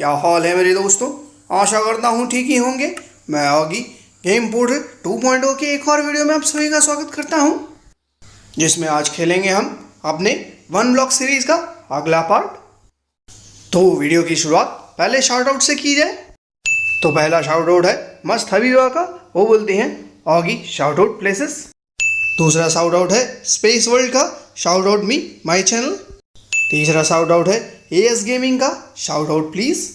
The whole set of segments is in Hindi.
क्या हाल है मेरे दोस्तों। आशा करता हूँ ठीक ही होंगे। मैं ऑगी गेम पोर्टल 2.0 के एक और वीडियो में आप सभी का स्वागत करता हूँ, जिसमें आज खेलेंगे हम अपने वन ब्लॉक सीरीज का अगला पार्ट। तो वीडियो की शुरुआत पहले शाउट आउट से की जाए। तो पहला शाउट आउट है मस्त हबीबा का, वो बोलती हैं ऑगी शाउट आउट प्लेसेस। दूसरा शाउट आउट है स्पेस वर्ल्ड का, shout out me my channel. तीसरा शाउट आउट है एएस गेमिंग का, शाउट आउट प्लीज।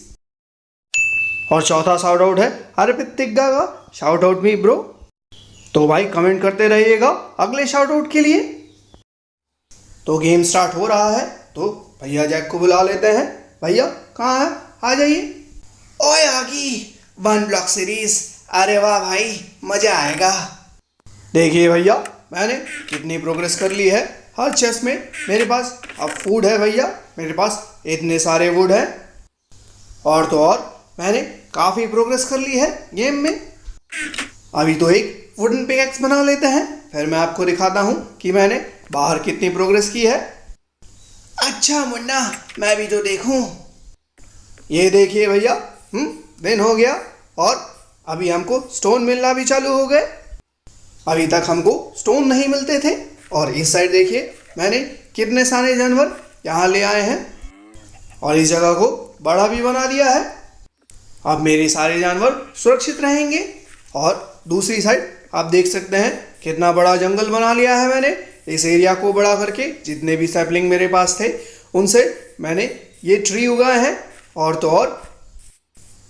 और चौथा शाउट आउट है अर्पित तिग्गा का, शाउट आउट मी ब्रो। तो भाई कमेंट करते रहिएगा अगले शाउट आउट के लिए। तो गेम स्टार्ट हो रहा है, तो भैया जैक को बुला लेते हैं। भैया कहाँ है, आ जाइए। ओए आगी वन ब्लॉक सीरीज, अरे वाह भाई मजा आएगा। देखिए भैया मैंने कितनी प्रोग्रेस कर ली है। हर चेस्ट में मेरे पास अब फूड है भैया, मेरे पास इतने सारे वुड हैं। और तो और मैंने काफ़ी प्रोग्रेस कर ली है गेम में। अभी तो एक वुडन पिकैक्स बना लेते हैं, फिर मैं आपको दिखाता हूँ कि मैंने बाहर कितनी प्रोग्रेस की है। अच्छा मुन्ना, मैं भी तो देखूं। ये देखिए भैया, दिन हो गया और अभी हमको स्टोन मिलना भी चालू हो गए। अभी तक हमको स्टोन नहीं मिलते थे। और इस साइड देखिए मैंने कितने सारे जानवर यहाँ ले आए हैं और इस जगह को बड़ा भी बना दिया है। अब मेरे सारे जानवर सुरक्षित रहेंगे। और दूसरी साइड आप देख सकते हैं कितना बड़ा जंगल बना लिया है मैंने। इस एरिया को बड़ा करके जितने भी सैपलिंग मेरे पास थे उनसे मैंने ये ट्री उगाए हैं। और तो और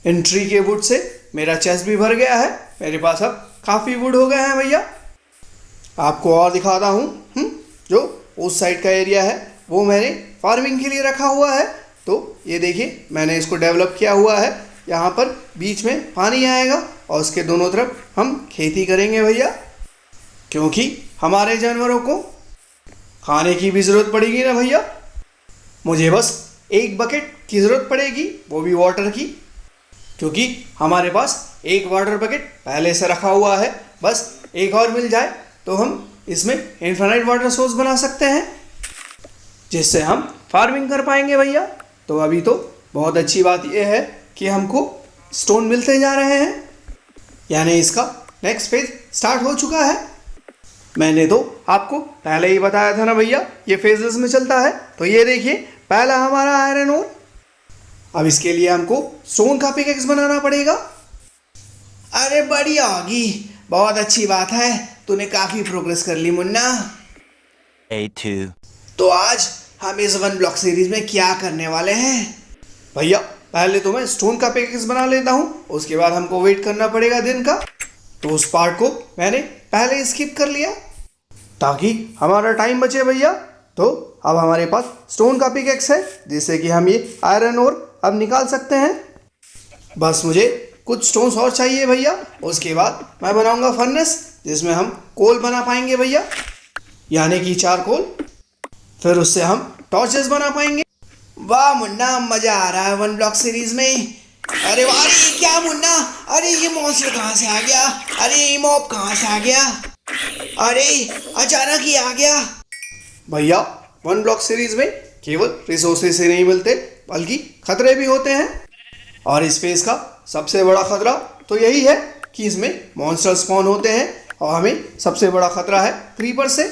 इन ट्री के वुड से मेरा चेस्ट भी भर गया है। मेरे पास अब काफ़ी वुड हो गए हैं भैया। आपको और दिखाता हूँ, जो उस साइड का एरिया है वो मैंने फार्मिंग के लिए रखा हुआ है। तो ये देखिए मैंने इसको डेवलप किया हुआ है। यहाँ पर बीच में पानी आएगा और उसके दोनों तरफ हम खेती करेंगे भैया, क्योंकि हमारे जानवरों को खाने की भी ज़रूरत पड़ेगी ना भैया। मुझे बस एक बकेट की ज़रूरत पड़ेगी, वो भी वाटर की, क्योंकि हमारे पास एक वाटर बकेट पहले से रखा हुआ है। बस एक और मिल जाए तो हम इसमें इनफाइनाइट वाटर सोर्स बना सकते हैं, जिससे हम फार्मिंग कर पाएंगे भैया। तो अभी तो बहुत अच्छी बात यह है कि हमको स्टोन मिलते जा रहे हैं, यानी इसका नेक्स्ट फेज स्टार्ट हो चुका है। मैंने तो आपको पहले ही बताया था ना भैया, ये फेजेस में चलता है। तो ये देखिए पहला हमारा आयरन ओर। अब इसके लिए हमको स्टोन का पिकैक्स बनाना पड़ेगा। अरे बढ़िया होगी, बहुत अच्छी बात है, तूने काफी प्रोग्रेस कर ली मुन्ना। A2 तो आज हम इस वन ब्लॉक सीरीज में क्या करने वाले हैं? भैया पहले तो मैं स्टोन का पिकैक्स बना लेता हूँ, उसके बाद हमको वेट करना पड़ेगा दिन का। तो उस पार्ट को मैंने पहले स्किप कर लिया ताकि हमारा टाइम बचे भैया। तो अब हमारे पास स्टोन का पिकैक्स है, जिससे कि हम ये आयरन ओर अब निकाल सकते हैं। बस मुझे कुछ स्टोन्स और चाहिए भैया, उसके बाद मैं बनाऊंगा फर्नेस, जिसमें हम कोल बना पाएंगे भैया, यानी कि चारकोल। फिर उससे हम टॉर्चेस बना पाएंगे। वाह मुन्ना, मजा आ रहा है वन ब्लॉक सीरीज में। अरे वाह, अरे ये क्या मुन्ना, अरे ये मॉन्स्टर कहाँ से आ गया? अरे ये मॉब कहाँ से आ गया? अरे अचानक ही आ गया। भैया वन ब्लॉक सीरीज में केवल रिसोर्सेज से नहीं मिलते, बल्कि खतरे भी होते हैं। और इस फेज का सबसे बड़ा खतरा तो यही है कि इसमें मॉन्स्टर स्पॉन होते हैं। और हमें सबसे बड़ा खतरा है क्रीपर से,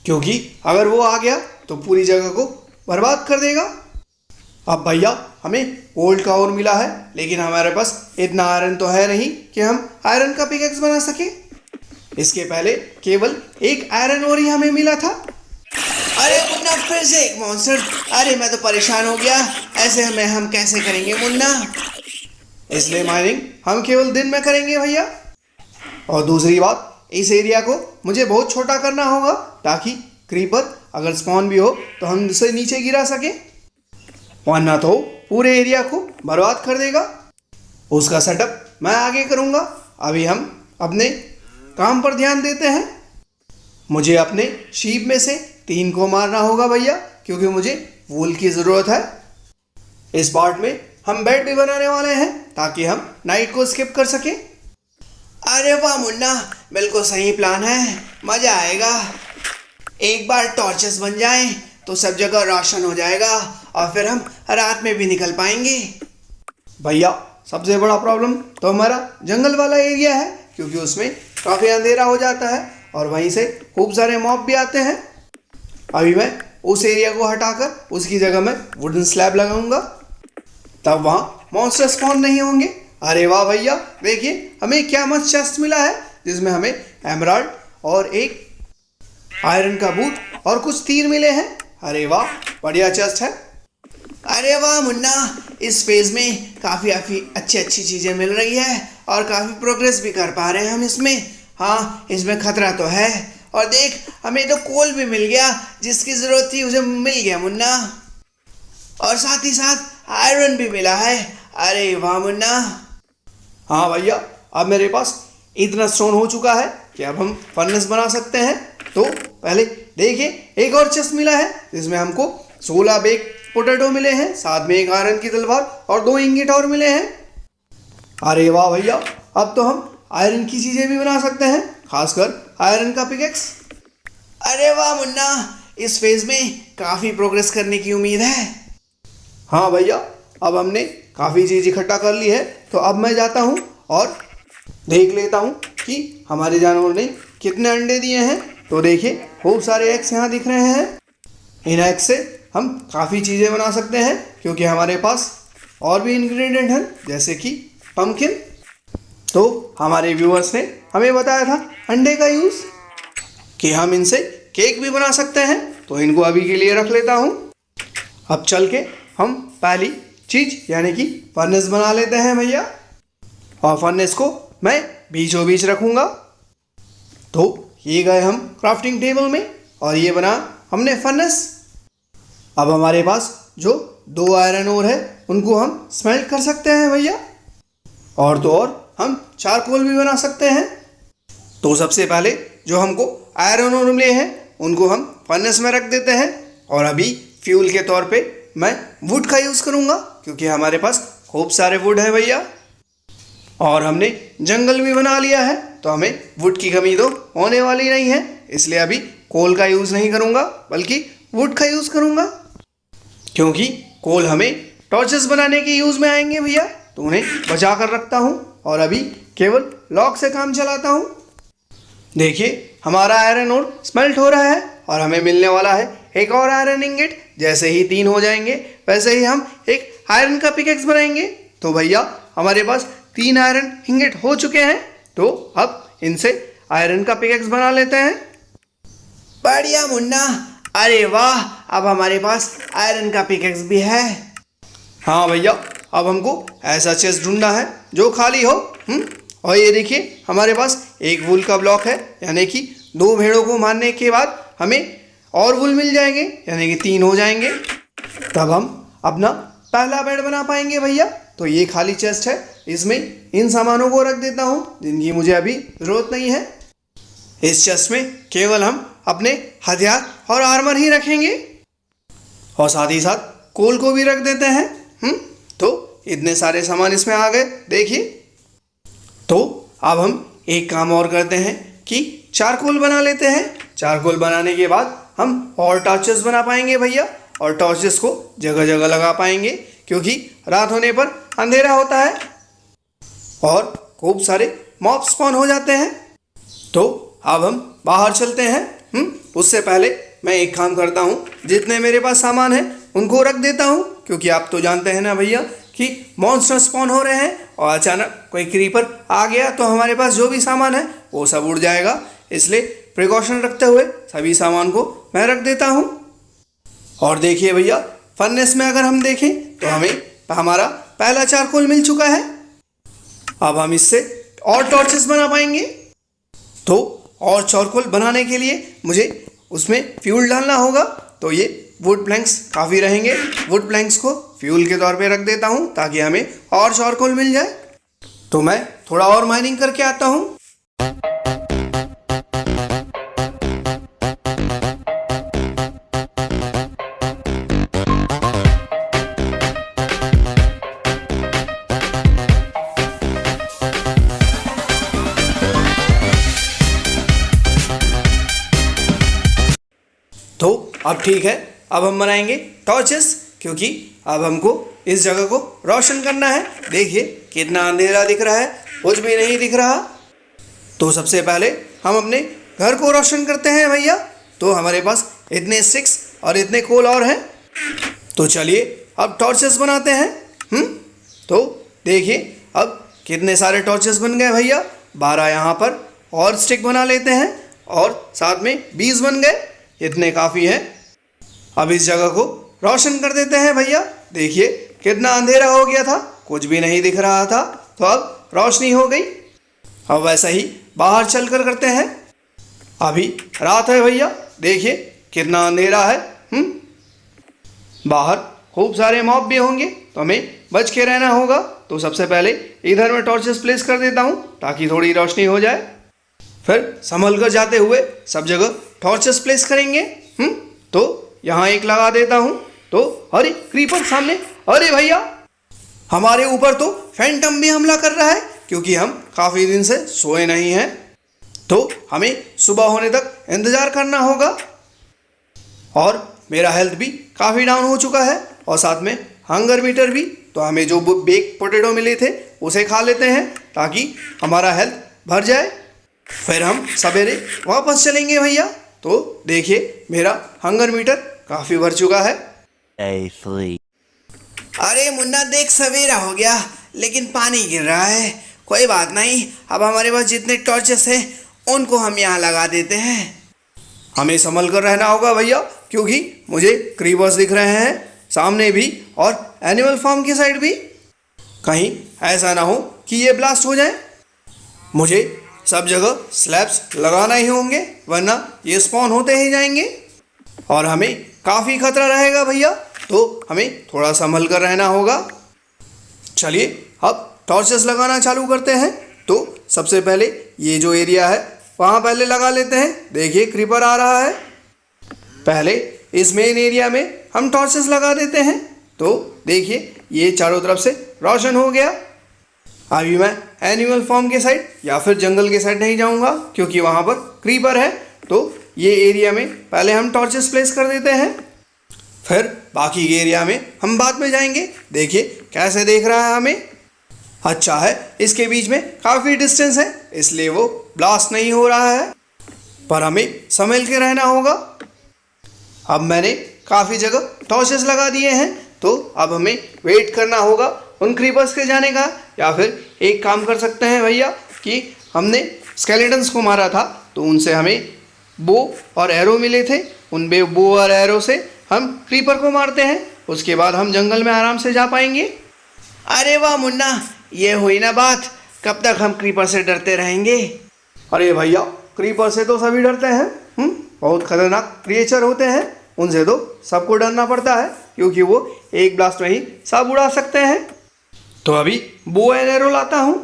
क्योंकि अगर वो आ गया तो पूरी जगह को बर्बाद कर देगा। अब भैया हमें गोल्ड का और मिला है, लेकिन हमारे पास इतना आयरन तो है नहीं कि हम आयरन का पिकैक्स बना सके। इसके पहले केवल एक आयरन और ही हमें मिला था। अरे मुन्ना फिर से एक मॉन्स्टर, अरे मैं तो परेशान हो गया। ऐसे हमें हम कैसे करेंगे मुन्ना? इसलिए माइनिंग हम केवल दिन में करेंगे भैया। और दूसरी बात, इस एरिया को मुझे बहुत छोटा करना होगा, ताकि क्रीपर अगर स्पॉन भी हो तो हम उसे नीचे गिरा सके, वरना तो पूरे एरिया को बर्बाद कर देगा। उसका सेटअप मैं आगे करूँगा। अभी हम अपने काम पर ध्यान देते हैं। मुझे अपने शीप में से 3 को मारना होगा भैया, क्योंकि मुझे वूल की ज़रूरत है। इस पार्ट में हम बेड भी बनाने वाले हैं, ताकि हम नाइट को स्किप कर सकें। अरे वाह मुन्ना, बिल्कुल सही प्लान है, मजा आएगा। एक बार टॉर्चेस बन जाएं तो सब जगह रोशन हो जाएगा और फिर हम रात में भी निकल पाएंगे। भैया सबसे बड़ा प्रॉब्लम तो हमारा जंगल वाला एरिया है, क्योंकि उसमें काफ़ी अंधेरा हो जाता है और वहीं से खूब सारे मॉब भी आते हैं। अभी मैं उस एरिया को हटाकर उसकी जगह में वुडन स्लैब लगाऊंगा, तब वहाँ मॉन्स्टर स्पॉन नहीं होंगे। अरे वाह भैया, देखिए हमें क्या मस्त चेस्ट मिला है, जिसमें हमें एमराल्ड और एक आयरन का बूट और कुछ तीर मिले हैं। अरे वाह, बढ़िया चेस्ट है। अरे वाह मुन्ना, इस फेज में काफ़ी अच्छी चीज़ें मिल रही है और काफ़ी प्रोग्रेस भी कर पा रहे हैं हम इसमें। हाँ, इसमें खतरा तो है। और देख, हमें तो कोल भी मिल गया, जिसकी ज़रूरत थी उसे मिल गया मुन्ना। और साथ ही साथ आयरन भी मिला है। अरे वाह मुन्ना। हाँ भैया, अब मेरे पास इतना स्टोन हो चुका है कि अब हम फर्नेस बना सकते हैं। तो पहले देखिए, एक और चेस्ट मिला है जिसमें हमको 16 बेक पोटैटो मिले हैं, साथ में एक आयरन की तलवार और 2 इंगिट और मिले हैं। अरे वाह भैया, अब तो हम आयरन की चीज़ें भी बना सकते हैं, खासकर आयरन का पिकेक्स। अरे वाह मुन्ना, इस फेज में काफ़ी प्रोग्रेस करने की उम्मीद है। हाँ भैया, अब हमने काफ़ी चीज़ इकट्ठा कर ली है, तो अब मैं जाता हूँ और देख लेता हूँ कि हमारे जानवर ने कितने अंडे दिए हैं। तो देखिए, खूब सारे एग्स यहाँ दिख रहे हैं। इन एग्स से हम काफ़ी चीज़ें बना सकते हैं, क्योंकि हमारे पास और भी इंग्रेडिएंट हैं, जैसे कि पम्पकिन। तो हमारे व्यूअर्स ने हमें बताया था अंडे का यूज़, कि हम इनसे केक भी बना सकते हैं। तो इनको अभी के लिए रख लेता हूँ। अब चल के हम पहली चीज़ यानी कि फर्नेस बना लेते हैं भैया। और फर्नेस को मैं बीचों बीच रखूँगा। तो ये गए हम क्राफ्टिंग टेबल में और ये बना हमने फर्नेस। अब हमारे पास जो 2 आयरन ओर है उनको हम स्मेल्ट कर सकते हैं भैया। और तो और हम चारकोल भी बना सकते हैं। तो सबसे पहले जो हमको आयरन ओर मिले हैं उनको हम फर्नेस में रख देते हैं। और अभी फ्यूल के तौर पे मैं वुड का यूज़ करूँगा, क्योंकि हमारे पास खूब सारे वुड है भैया। और हमने जंगल भी बना लिया है, तो हमें वुड की कमी तो होने वाली नहीं है। इसलिए अभी कोल का यूज़ नहीं करूँगा, बल्कि वुड का यूज़ करूँगा, क्योंकि कोल हमें टॉर्चेस बनाने के यूज़ में आएंगे भैया। तो उन्हें बचा कर रखता हूँ और अभी केवल लॉक से काम चलाता हूँ। देखिए, हमारा आयरन ओर स्मेल्ट हो रहा है और हमें मिलने वाला है एक और आयरन इंगेट। जैसे ही 3 हो जाएंगे, वैसे ही हम एक आयरन का पिकेक्स बनाएंगे। तो भैया, हमारे पास 3 आयरन इंगेट हो चुके हैं। तो अब इनसे आयरन का पिकेक्स बना लेते हैं। बढ़िया मुन्ना। अरे वाह, अब हमारे पास आयरन का पिकेक्स भी है। हाँ भैया, अब हमको ऐसा चेस्ट ढूंढना है जो खाली हो। और ये देखिए, हमारे पास एक वुल का ब्लॉक है, यानी कि 2 भेड़ों को मारने के बाद हमें और वुल मिल जाएंगे, यानी कि 3 हो जाएंगे। तब हम अपना पहला बेड बना पाएंगे भैया। तो ये खाली चेस्ट है, इसमें इन सामानों को रख देता हूँ जिनकी मुझे अभी ज़रूरत नहीं है। इस चेस्ट में केवल हम अपने हथियार और आर्मर ही रखेंगे, और साथ ही साथ कोल को भी रख देते हैं। तो इतने सारे सामान इसमें आ गए, देखिए। तो अब हम एक काम और करते हैं कि चारकोल बना लेते हैं। चारकोल बनाने के बाद हम और टॉर्चेस बना पाएंगे भैया, और टॉर्चेस को जगह जगह लगा पाएंगे, क्योंकि रात होने पर अंधेरा होता है और खूब सारे मॉब स्पॉन हो जाते हैं। तो अब हम बाहर चलते हैं। उससे पहले मैं एक काम करता हूँ, जितने मेरे पास सामान है उनको रख देता हूँ, क्योंकि आप तो जानते हैं ना भैया कि मॉन्स्टर स्पॉन हो रहे हैं और अचानक कोई क्रीपर आ गया तो हमारे पास जो भी सामान है वो सब उड़ जाएगा। इसलिए प्रिकॉशन रखते हुए सभी सामान को मैं रख देता हूँ। और देखिए भैया, फर्नेस में अगर हम देखें तो हमें हमारा पहला चारकोल मिल चुका है। अब हम इससे और टॉर्चेस बना पाएंगे। तो और चारकोल बनाने के लिए मुझे उसमें फ्यूल डालना होगा। तो ये वुड प्लैंक्स काफ़ी रहेंगे। वुड प्लैंक्स को फ्यूल के तौर पे रख देता हूँ ताकि हमें और चारकोल मिल जाए। तो मैं थोड़ा और माइनिंग करके आता हूँ। तो अब ठीक है, अब हम बनाएंगे टॉर्चेस, क्योंकि अब हमको इस जगह को रोशन करना है। देखिए कितना अंधेरा दिख रहा है, कुछ भी नहीं दिख रहा। तो सबसे पहले हम अपने घर को रोशन करते हैं भैया। तो हमारे पास इतने स्टिक्स और इतने कोल और हैं। तो चलिए अब टॉर्चेस बनाते हैं। तो देखिए अब कितने सारे टॉर्चेस बन गए भैया। 12 यहाँ पर और स्टिक बना लेते हैं और साथ में 20 बन गए। इतने काफ़ी हैं। अब इस जगह को रोशन कर देते हैं भैया। देखिए कितना अंधेरा हो गया था, कुछ भी नहीं दिख रहा था, तो अब रोशनी हो गई। अब वैसा ही बाहर चल कर करते हैं। अभी रात है भैया, देखिए कितना अंधेरा है। बाहर खूब सारे मॉब भी होंगे, तो हमें बच के रहना होगा। तो सबसे पहले इधर मैं टॉर्चेस प्लेस कर देता हूँ ताकि थोड़ी रोशनी हो जाए। फिर संभल कर जाते हुए सब जगह टॉर्चेस प्लेस करेंगे। तो यहाँ एक लगा देता हूँ। तो अरे क्रीपर सामने, अरे भैया हमारे ऊपर तो फैंटम भी हमला कर रहा है, क्योंकि हम काफ़ी दिन से सोए नहीं हैं। तो हमें सुबह होने तक इंतज़ार करना होगा। और मेरा हेल्थ भी काफ़ी डाउन हो चुका है और साथ में हंगर मीटर भी। तो हमें जो बेक पोटैटो मिले थे उसे खा लेते हैं ताकि हमारा हेल्थ भर जाए। फिर हम सवेरे वापस चलेंगे भैया। तो देखिए मेरा हंगर मीटर काफ़ी भर चुका है। Day 3. अरे मुन्ना देख, सवेरा हो गया लेकिन पानी गिर रहा है। कोई बात नहीं, अब हमारे पास जितने टॉर्चेस हैं उनको हम यहाँ लगा देते हैं। हमें संभल कर रहना होगा भैया, क्योंकि मुझे क्रीपर्स दिख रहे हैं सामने भी और एनिमल फार्म की साइड भी। कहीं ऐसा ना हो कि ये ब्लास्ट हो जाए। मुझे सब जगह स्लैब्स लगाना ही होंगे, वरना ये स्पॉन होते ही जाएंगे और हमें काफ़ी खतरा रहेगा भैया। तो हमें थोड़ा संभल कर रहना होगा। चलिए अब टॉर्चेस लगाना चालू करते हैं। तो सबसे पहले ये जो एरिया है वहाँ पहले लगा लेते हैं। देखिए क्रीपर आ रहा है। पहले इस मेन एरिया में हम टॉर्चेस लगा देते हैं। तो देखिए ये चारों तरफ से रोशन हो गया। अभी मैं एनिमल फार्म के साइड या फिर जंगल के साइड नहीं जाऊंगा, क्योंकि वहाँ पर क्रीपर है। तो ये एरिया में पहले हम टॉर्चेस प्लेस कर देते हैं, फिर बाकी के एरिया में हम बाद में जाएंगे। देखिए कैसे देख रहा है हमें। अच्छा है इसके बीच में काफ़ी डिस्टेंस है, इसलिए वो ब्लास्ट नहीं हो रहा है, पर हमें संभल के रहना होगा। अब मैंने काफ़ी जगह टॉर्चेस लगा दिए हैं। तो अब हमें वेट करना होगा उन क्रीपर्स के जाने का, या फिर एक काम कर सकते हैं भैया कि हमने स्केलेटन्स को मारा था, तो उनसे हमें बो और एरो मिले थे। उन बो और एरो से हम क्रीपर को मारते हैं, उसके बाद हम जंगल में आराम से जा पाएंगे। अरे वाह मुन्ना, ये हुई ना बात। कब तक हम क्रीपर से डरते रहेंगे। अरे भैया क्रीपर से तो सभी डरते हैं। बहुत खतरनाक क्रिएचर होते हैं, उनसे तो सबको डरना पड़ता है, क्योंकि वो एक ब्लास्ट में ही सब उड़ा सकते हैं। तो अभी बो एंड एरो लाता हूँ।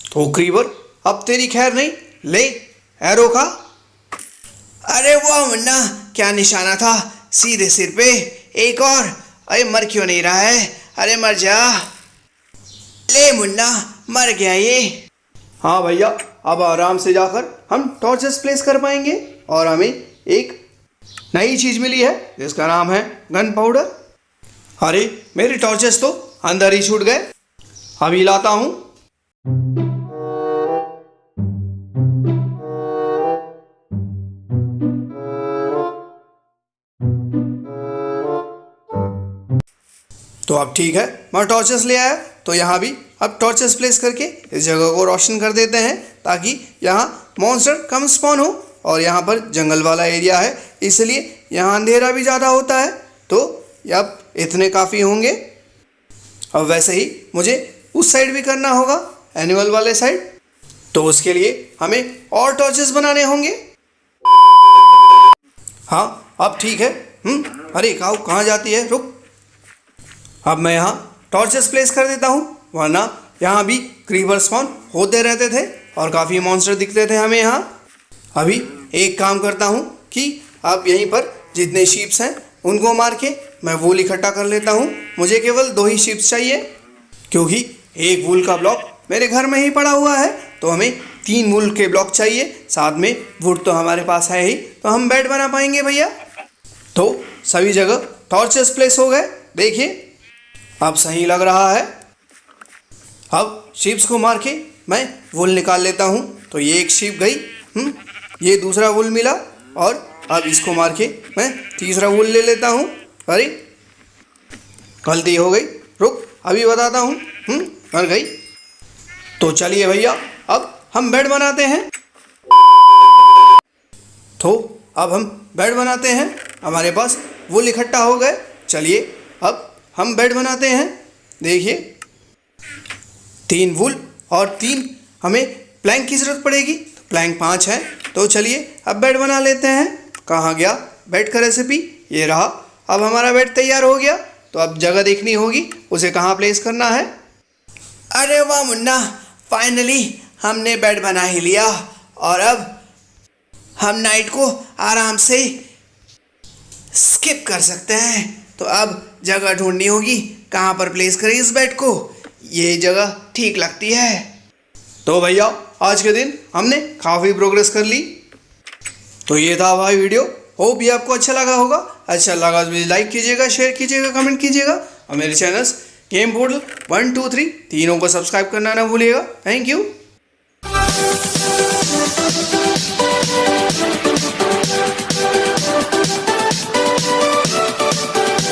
तो क्रीपर अब तेरी खैर नहीं, ले एरो का। अरे वाह मुन्ना, क्या निशाना था, सीधे सिर पे। एक और। अरे मर क्यों नहीं रहा है। अरे मर जा। ले मुन्ना, मर गया ये। हाँ भैया अब आराम से जाकर हम टॉर्चेस प्लेस कर पाएंगे। और हमें एक नई चीज़ मिली है जिसका नाम है गन पाउडर। अरे मेरे टॉर्चेस तो अंदर ही छूट गए, अभी लाता हूँ। तो अब ठीक है, मैं टॉर्चेस ले आया। तो यहाँ भी अब टॉर्चेस प्लेस करके इस जगह को रोशन कर देते हैं, ताकि यहाँ मॉन्स्टर कम स्पॉन हो। और यहाँ पर जंगल वाला एरिया है, इसलिए यहाँ अंधेरा भी ज़्यादा होता है। तो अब इतने काफ़ी होंगे। अब वैसे ही मुझे उस साइड भी करना होगा, एनिमल वाले साइड। तो उसके लिए हमें और टॉर्चेस बनाने होंगे। हाँ अब ठीक है। अरे काऊ कहाँ जाती है, रुक। अब मैं यहाँ टॉर्चेस प्लेस कर देता हूँ, वरना यहाँ भी क्रीपर स्पॉन होते रहते थे और काफ़ी मॉन्स्टर दिखते थे हमें यहाँ। अभी एक काम करता हूँ कि अब यहीं पर जितने शीप्स हैं उनको मार के मैं वूल इकट्ठा कर लेता हूँ। मुझे केवल 2 ही शीप्स चाहिए, क्योंकि एक वूल का ब्लॉक मेरे घर में ही पड़ा हुआ है, तो हमें 3 वूल के ब्लॉक चाहिए। साथ में वुड तो हमारे पास है ही, तो हम बेड बना पाएंगे भैया। तो सभी जगह टॉर्चेस प्लेस हो गए, देखिए अब सही लग रहा है। अब शीप्स को मार के मैं वूल निकाल लेता हूँ। तो ये एक शीप गई, ये दूसरा वूल मिला, और अब इसको मार के मैं तीसरा वूल ले लेता हूँ। अरे गलती हो गई, रुक अभी बताता हूँ। मर गई। तो चलिए भैया अब हम बेड बनाते हैं। तो अब हम बेड बनाते हैं, हमारे पास वूल इकट्ठा हो गए। चलिए अब हम बेड बनाते हैं। देखिए 3 वूल और 3 हमें प्लैंक की ज़रूरत पड़ेगी, प्लैंक 5 है। तो चलिए अब बेड बना लेते हैं। कहाँ गया बेड का रेसिपी, ये रहा। अब हमारा बेड तैयार हो गया, तो अब जगह देखनी होगी उसे कहाँ प्लेस करना है। अरे वाह मुन्ना, फाइनली हमने बेड बना ही लिया, और अब हम नाइट को आराम से स्किप कर सकते हैं। तो अब जगह ढूंढनी होगी कहाँ पर प्लेस करें इस बेड को। ये जगह ठीक लगती है। तो भैया आज के दिन हमने काफ़ी प्रोग्रेस कर ली। तो ये था भाई वीडियो, होप ये आपको अच्छा लगा होगा। अच्छा लगा तो मुझे लाइक कीजिएगा, शेयर कीजिएगा, कमेंट कीजिएगा, और मेरे चैनल्स गेम पोर्टल 1 2 3 तीनों को सब्सक्राइब करना ना भूलिएगा। Thank you.